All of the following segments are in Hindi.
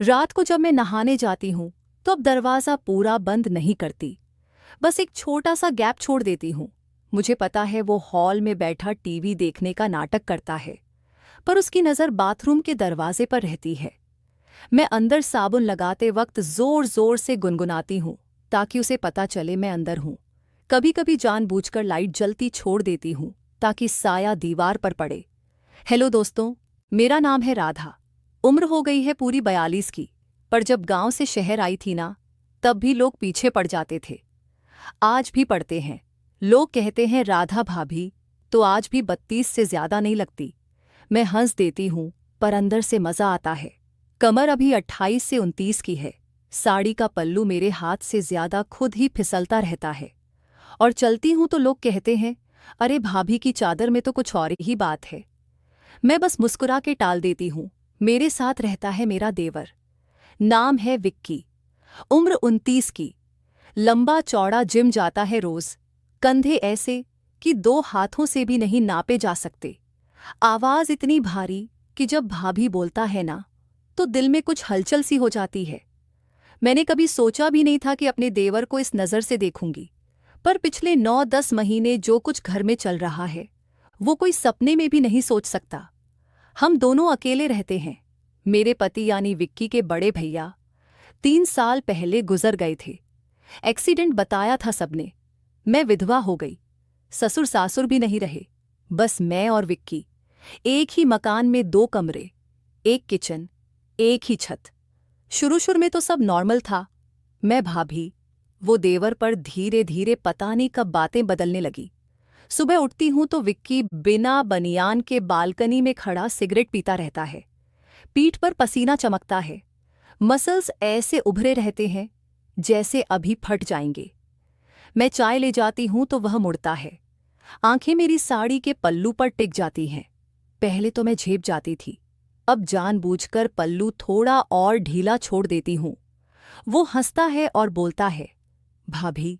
रात को जब मैं नहाने जाती हूँ तो अब दरवाज़ा पूरा बंद नहीं करती, बस एक छोटा सा गैप छोड़ देती हूँ। मुझे पता है वो हॉल में बैठा टीवी देखने का नाटक करता है, पर उसकी नज़र बाथरूम के दरवाजे पर रहती है। मैं अंदर साबुन लगाते वक्त जोर जोर से गुनगुनाती हूँ ताकि उसे पता चले मैं अंदर हूँ। कभी कभी जानबूझकर लाइट जलती छोड़ देती हूँ ताकि साया दीवार पर पड़े। हेलो दोस्तों, मेरा नाम है राधा। उम्र हो गई है पूरी 42 की। पर जब गांव से शहर आई थी ना, तब भी लोग पीछे पड़ जाते थे। आज भी पड़ते हैं। लोग कहते हैं राधा भाभी तो आज भी 32 से ज्यादा नहीं लगती। मैं हंस देती हूँ, पर अंदर से मजा आता है। कमर अभी 28 से 29 की है। साड़ी का पल्लू मेरे हाथ से ज्यादा खुद ही फिसलता रहता है। और चलती हूँ तो लोग कहते हैं, अरे भाभी की चादर में तो कुछ और ही बात है। मैं बस मुस्कुरा के टाल देती हूँ। मेरे साथ रहता है मेरा देवर। नाम है विक्की। उम्र 29 की। लंबा चौड़ा, जिम जाता है रोज। कंधे ऐसे कि 2 हाथों से भी नहीं नापे जा सकते। आवाज इतनी भारी कि जब भाभी बोलता है ना, तो दिल में कुछ हलचल सी हो जाती है। मैंने कभी सोचा भी नहीं था कि अपने देवर को इस नज़र से देखूंगी, पर पिछले 9-10 महीने जो कुछ घर में चल रहा है वो कोई सपने में भी नहीं सोच सकता। हम दोनों अकेले रहते हैं। मेरे पति यानी विक्की के बड़े भैया 3 साल पहले गुजर गए थे। एक्सीडेंट बताया था सबने। मैं विधवा हो गई। ससुर सासुर भी नहीं रहे, बस मैं और विक्की। एक ही मकान में 2 कमरे, एक किचन, एक ही छत। शुरू में तो सब नॉर्मल था। मैं भाभी, वो देवर, पर धीरे धीरे पता नहीं कब बातें बदलने लगी। सुबह उठती हूं तो विक्की बिना बनियान के बालकनी में खड़ा सिगरेट पीता रहता है। पीठ पर पसीना चमकता है। मसल्स ऐसे उभरे रहते हैं जैसे अभी फट जाएंगे। मैं चाय ले जाती हूं तो वह मुड़ता है। आंखें मेरी साड़ी के पल्लू पर टिक जाती हैं। पहले तो मैं झेप जाती थी, अब जानबूझकर पल्लू थोड़ा और ढीला छोड़ देती हूं। वो हंसता है और बोलता है, भाभी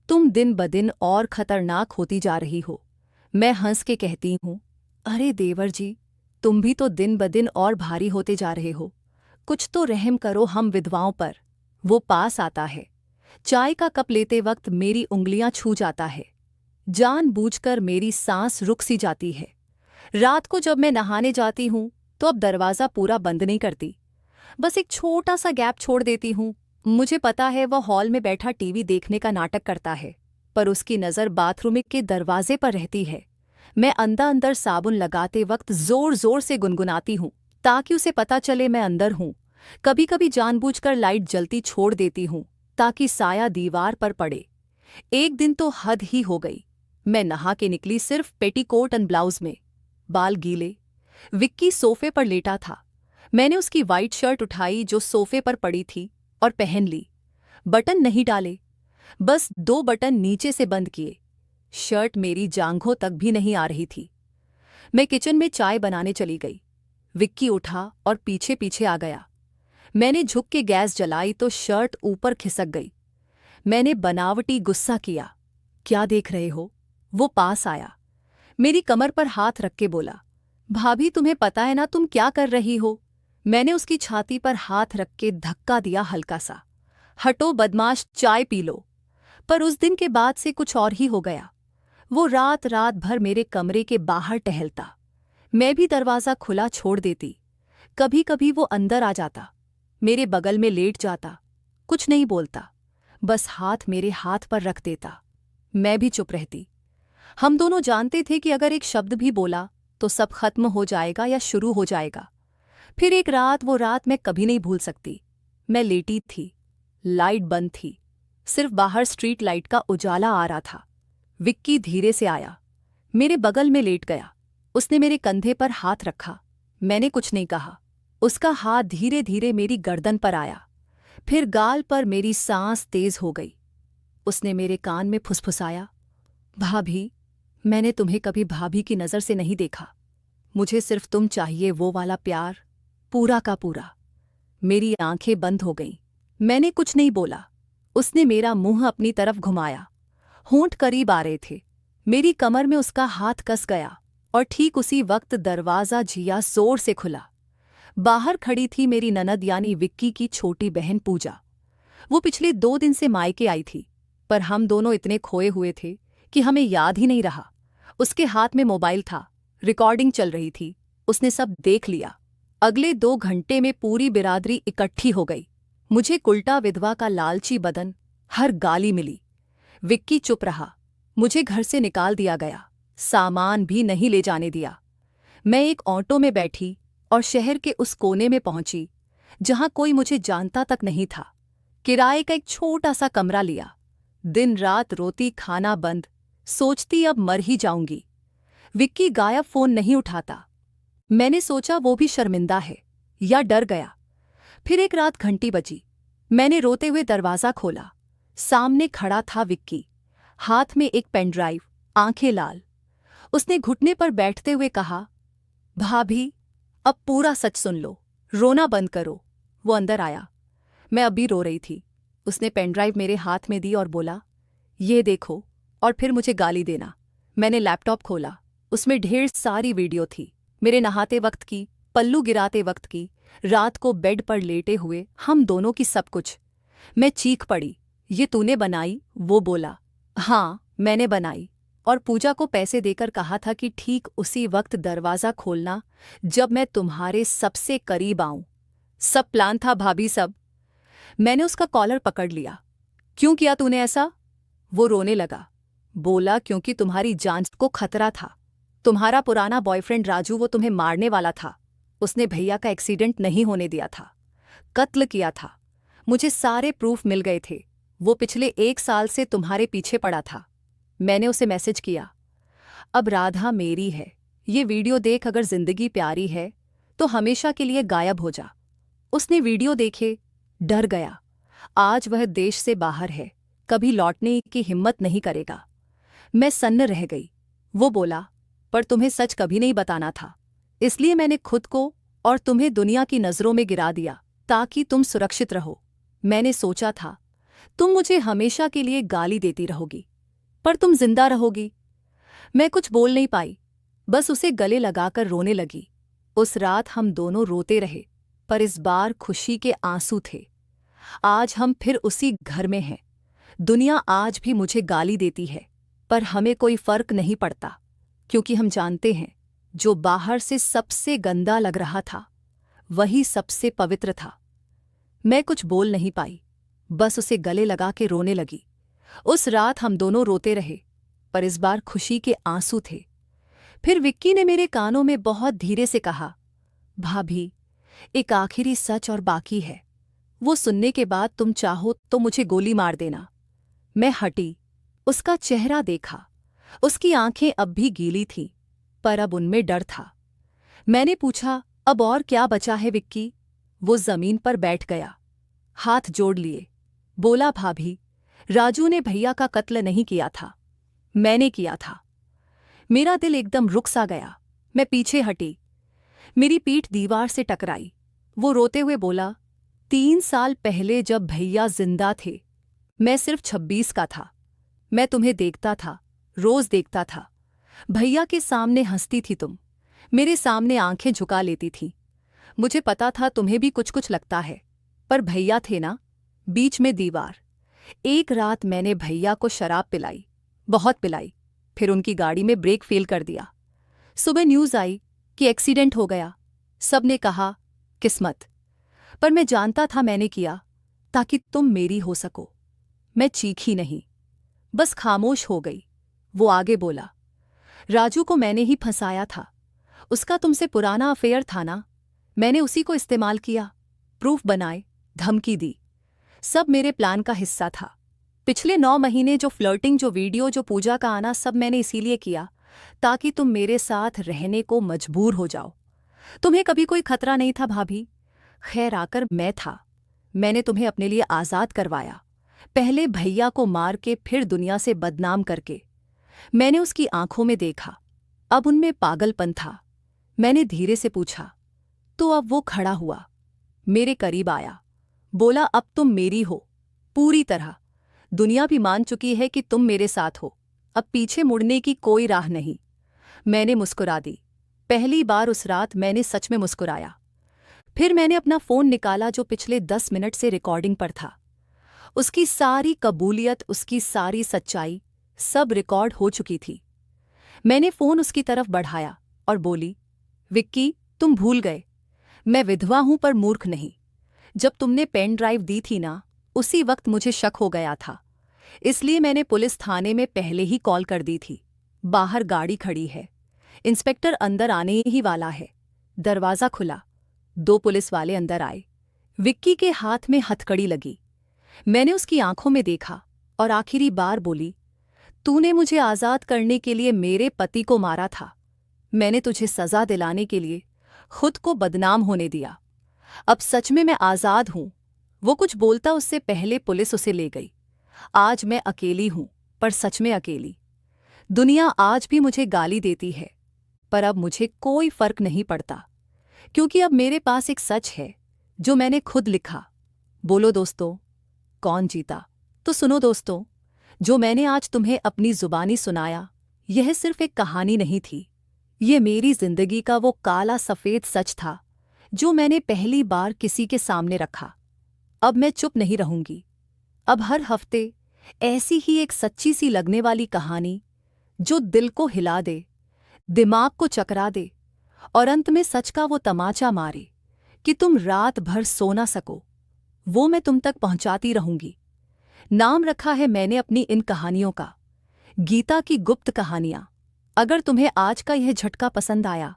तुम दिन बदिन और खतरनाक होती जा रही हो। मैं हंस के कहती हूं, अरे देवर जी, तुम भी तो दिन बदिन और भारी होते जा रहे हो। कुछ तो रहम करो हम विधवाओं पर। वो पास आता है। चाय का कप लेते वक्त मेरी उंगलियां छू जाता है। जानबूझकर मेरी सांस रुक सी जाती है। रात को जब मैं नहाने जाती हूं तो अब दरवाज़ा पूरा बंद नहीं करती, बस एक छोटा सा गैप छोड़ देती हूँ। मुझे पता है वह हॉल में बैठा टीवी देखने का नाटक करता है, पर उसकी नज़र बाथरूम के दरवाजे पर रहती है। मैं अंदर अंदर साबुन लगाते वक्त जोर जोर से गुनगुनाती हूँ ताकि उसे पता चले मैं अंदर हूँ। कभी कभी जानबूझकर लाइट जलती छोड़ देती हूँ ताकि साया दीवार पर पड़े। एक दिन तो हद ही हो गई। मैं नहा के निकली सिर्फ पेटीकोट एंड ब्लाउज में, बाल गीले। विक्की सोफे पर लेटा था। मैंने उसकी वाइट शर्ट उठाई जो सोफे पर पड़ी थी और पहन ली। बटन नहीं डाले, बस 2 बटन नीचे से बंद किए। शर्ट मेरी जांघों तक भी नहीं आ रही थी। मैं किचन में चाय बनाने चली गई। विक्की उठा और पीछे पीछे आ गया। मैंने झुक के गैस जलाई तो शर्ट ऊपर खिसक गई। मैंने बनावटी गुस्सा किया, क्या देख रहे हो? वो पास आया, मेरी कमर पर हाथ रख के बोला, भाभी तुम्हें पता है ना तुम क्या कर रही हो? मैंने उसकी छाती पर हाथ रख के धक्का दिया हल्का सा। हटो बदमाश, चाय पी लो। पर उस दिन के बाद से कुछ और ही हो गया। वो रात रात भर मेरे कमरे के बाहर टहलता। मैं भी दरवाज़ा खुला छोड़ देती। कभी कभी वो अंदर आ जाता, मेरे बगल में लेट जाता। कुछ नहीं बोलता, बस हाथ मेरे हाथ पर रख देता। मैं भी चुप रहती। हम दोनों जानते थे कि अगर एक शब्द भी बोला तो सब खत्म हो जाएगा या शुरू हो जाएगा। फिर एक रात, वो रात मैं कभी नहीं भूल सकती। मैं लेटी थी, लाइट बंद थी, सिर्फ बाहर स्ट्रीट लाइट का उजाला आ रहा था। विक्की धीरे से आया, मेरे बगल में लेट गया। उसने मेरे कंधे पर हाथ रखा। मैंने कुछ नहीं कहा। उसका हाथ धीरे धीरे मेरी गर्दन पर आया, फिर गाल पर। मेरी सांस तेज हो गई। उसने मेरे कान में फुसफुसाया, भाभी मैंने तुम्हें कभी भाभी की नज़र से नहीं देखा। मुझे सिर्फ तुम चाहिए, वो वाला प्यार, पूरा का पूरा। मेरी आंखें बंद हो गईं। मैंने कुछ नहीं बोला। उसने मेरा मुंह अपनी तरफ घुमाया। होंठ करीब आ रहे थे। मेरी कमर में उसका हाथ कस गया और ठीक उसी वक्त दरवाज़ा झिया जोर से खुला। बाहर खड़ी थी मेरी ननद यानी विक्की की छोटी बहन पूजा। वो पिछले 2 दिन से मायके आई थी, पर हम दोनों इतने खोए हुए थे कि हमें याद ही नहीं रहा। उसके हाथ में मोबाइल था, रिकॉर्डिंग चल रही थी, उसने सब देख लिया। अगले 2 घंटे में पूरी बिरादरी इकट्ठी हो गई। मुझे उल्टा विधवा का लालची बदन, हर गाली मिली। विक्की चुप रहा, मुझे घर से निकाल दिया गया, सामान भी नहीं ले जाने दिया। मैं एक ऑटो में बैठी और शहर के उस कोने में पहुंची जहां कोई मुझे जानता तक नहीं था। किराए का एक छोटा सा कमरा लिया। दिन रात रोती, खाना बंद, सोचती अब मर ही जाऊंगी। विक्की गायब, फोन नहीं उठाता। मैंने सोचा वो भी शर्मिंदा है या डर गया। फिर एक रात घंटी बजी। मैंने रोते हुए दरवाज़ा खोला। सामने खड़ा था विक्की, हाथ में एक पेन ड्राइव, आंखें लाल। उसने घुटने पर बैठते हुए कहा, भाभी अब पूरा सच सुन लो, रोना बंद करो। वो अंदर आया। मैं अभी रो रही थी। उसने पेनड्राइव मेरे हाथ में दी और बोला, ये देखो, और फिर मुझे गाली देना। मैंने लैपटॉप खोला। उसमें ढेर सारी वीडियो थी, मेरे नहाते वक्त की, पल्लू गिराते वक्त की, रात को बेड पर लेटे हुए हम दोनों की, सब कुछ। मैं चीख पड़ी, ये तूने बनाई? वो बोला, हाँ मैंने बनाई, और पूजा को पैसे देकर कहा था कि ठीक उसी वक्त दरवाज़ा खोलना जब मैं तुम्हारे सबसे करीब आऊं। सब प्लान था भाभी, सब। मैंने उसका कॉलर पकड़ लिया। क्यों किया तूने ऐसा? वो रोने लगा। बोला, क्योंकि तुम्हारी जान को खतरा था। तुम्हारा पुराना बॉयफ्रेंड राजू, वो तुम्हें मारने वाला था। उसने भैया का एक्सीडेंट नहीं होने दिया था, कत्ल किया था। मुझे सारे प्रूफ मिल गए थे। वो पिछले 1 साल से तुम्हारे पीछे पड़ा था। मैंने उसे मैसेज किया, अब राधा मेरी है, ये वीडियो देख, अगर जिंदगी प्यारी है तो हमेशा के लिए गायब हो जा। उसने वीडियो देखे, डर गया। आज वह देश से बाहर है, कभी लौटने की हिम्मत नहीं करेगा। मैं सन्न रह गई। वो बोला, पर तुम्हें सच कभी नहीं बताना था, इसलिए मैंने खुद को और तुम्हें दुनिया की नज़रों में गिरा दिया ताकि तुम सुरक्षित रहो। मैंने सोचा था तुम मुझे हमेशा के लिए गाली देती रहोगी, पर तुम जिंदा रहोगी। मैं कुछ बोल नहीं पाई, बस उसे गले लगाकर रोने लगी। उस रात हम दोनों रोते रहे, पर इस बार खुशी के आंसू थे। आज हम फिर उसी घर में हैं। दुनिया आज भी मुझे गाली देती है, पर हमें कोई फर्क नहीं पड़ता, क्योंकि हम जानते हैं जो बाहर से सबसे गंदा लग रहा था वही सबसे पवित्र था। मैं कुछ बोल नहीं पाई, बस उसे गले लगा के रोने लगी। उस रात हम दोनों रोते रहे, पर इस बार खुशी के आंसू थे। फिर विक्की ने मेरे कानों में बहुत धीरे से कहा, भाभी एक आखिरी सच और बाकी है। वो सुनने के बाद तुम चाहो तो मुझे गोली मार देना। मैं हटी, उसका चेहरा देखा। उसकी आंखें अब भी गीली थीं, पर अब उनमें डर था। मैंने पूछा, अब और क्या बचा है विक्की? वो जमीन पर बैठ गया, हाथ जोड़ लिए। बोला, भाभी राजू ने भैया का कत्ल नहीं किया था, मैंने किया था। मेरा दिल एकदम रुक सा गया। मैं पीछे हटी, मेरी पीठ दीवार से टकराई। वो रोते हुए बोला, 3 साल पहले जब भैया जिंदा थे, मैं सिर्फ 26 का था। मैं तुम्हें देखता था, रोज देखता था। भैया के सामने हंसती थी तुम, मेरे सामने आंखें झुका लेती थी। मुझे पता था तुम्हें भी कुछ कुछ लगता है, पर भैया थे ना, बीच में दीवार। एक रात मैंने भैया को शराब पिलाई, बहुत पिलाई, फिर उनकी गाड़ी में ब्रेक फेल कर दिया। सुबह न्यूज़ आई कि एक्सीडेंट हो गया। सबने कहा किस्मत, पर मैं जानता था मैंने किया ताकि तुम मेरी हो सको। मैं चीखी नहीं, बस खामोश हो गई। वो आगे बोला, राजू को मैंने ही फंसाया था। उसका तुमसे पुराना अफेयर था ना, मैंने उसी को इस्तेमाल किया, प्रूफ बनाए, धमकी दी। सब मेरे प्लान का हिस्सा था। पिछले 9 महीने जो फ्लर्टिंग, जो वीडियो, जो पूजा का आना, सब मैंने इसीलिए किया ताकि तुम मेरे साथ रहने को मजबूर हो जाओ। तुम्हें कभी कोई खतरा नहीं था भाभी, खैर आकर मैं था। मैंने तुम्हें अपने लिए आज़ाद करवाया, पहले भैया को मार के, फिर दुनिया से बदनाम करके। मैंने उसकी आंखों में देखा, अब उनमें पागलपन था। मैंने धीरे से पूछा, तो अब वो खड़ा हुआ, मेरे करीब आया, बोला, अब तुम मेरी हो पूरी तरह। दुनिया भी मान चुकी है कि तुम मेरे साथ हो, अब पीछे मुड़ने की कोई राह नहीं। मैंने मुस्कुरा दी। पहली बार उस रात मैंने सच में मुस्कुराया। फिर मैंने अपना फ़ोन निकाला जो पिछले 10 मिनट से रिकॉर्डिंग पर था। उसकी सारी कबूलियत, उसकी सारी सच्चाई, सब रिकॉर्ड हो चुकी थी। मैंने फ़ोन उसकी तरफ बढ़ाया और बोली, विक्की, तुम भूल गए, मैं विधवा हूं पर मूर्ख नहीं। जब तुमने पेन ड्राइव दी थी ना, उसी वक्त मुझे शक हो गया था, इसलिए मैंने पुलिस थाने में पहले ही कॉल कर दी थी। बाहर गाड़ी खड़ी है, इंस्पेक्टर अंदर आने ही वाला है। दरवाज़ा खुला, 2 पुलिस वाले अंदर आए। विक्की के हाथ में हथकड़ी लगी। मैंने उसकी आंखों में देखा और आखिरी बार बोली, तूने मुझे आज़ाद करने के लिए मेरे पति को मारा था। मैंने तुझे सज़ा दिलाने के लिए खुद को बदनाम होने दिया। अब सच में मैं आज़ाद हूं। वो कुछ बोलता उससे पहले पुलिस उसे ले गई। आज मैं अकेली हूं, पर सच में अकेली। दुनिया आज भी मुझे गाली देती है, पर अब मुझे कोई फर्क नहीं पड़ता, क्योंकि अब मेरे पास एक सच है जो मैंने खुद लिखा। बोलो दोस्तों, कौन जीता? तो सुनो दोस्तों, जो मैंने आज तुम्हें अपनी जुबानी सुनाया, यह सिर्फ एक कहानी नहीं थी। ये मेरी जिंदगी का वो काला सफ़ेद सच था जो मैंने पहली बार किसी के सामने रखा। अब मैं चुप नहीं रहूंगी। अब हर हफ्ते ऐसी ही एक सच्ची सी लगने वाली कहानी, जो दिल को हिला दे, दिमाग को चकरा दे और अंत में सच का वो तमाचा मारे कि तुम रात भर सो ना सको, वो मैं तुम तक पहुंचाती रहूंगी। नाम रखा है मैंने अपनी इन कहानियों का, गीता की गुप्त कहानियां। अगर तुम्हें आज का यह झटका पसंद आया,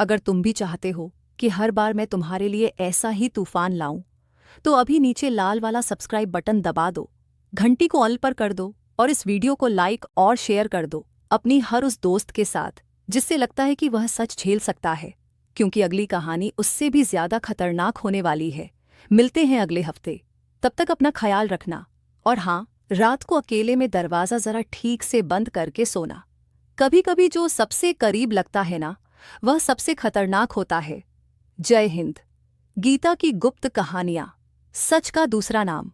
अगर तुम भी चाहते हो कि हर बार मैं तुम्हारे लिए ऐसा ही तूफान लाऊं, तो अभी नीचे लाल वाला सब्सक्राइब बटन दबा दो, घंटी को ऑल पर कर दो और इस वीडियो को लाइक और शेयर कर दो अपनी हर उस दोस्त के साथ जिससे लगता है कि वह सच झेल सकता है, क्योंकि अगली कहानी उससे भी ज्यादा खतरनाक होने वाली है। मिलते हैं अगले हफ्ते, तब तक अपना ख्याल रखना। और हाँ, रात को अकेले में दरवाज़ा ज़रा ठीक से बंद करके सोना। कभी कभी जो सबसे करीब लगता है ना, वह सबसे खतरनाक होता है। जय हिंद। गीता की गुप्त कहानियां, सच का दूसरा नाम।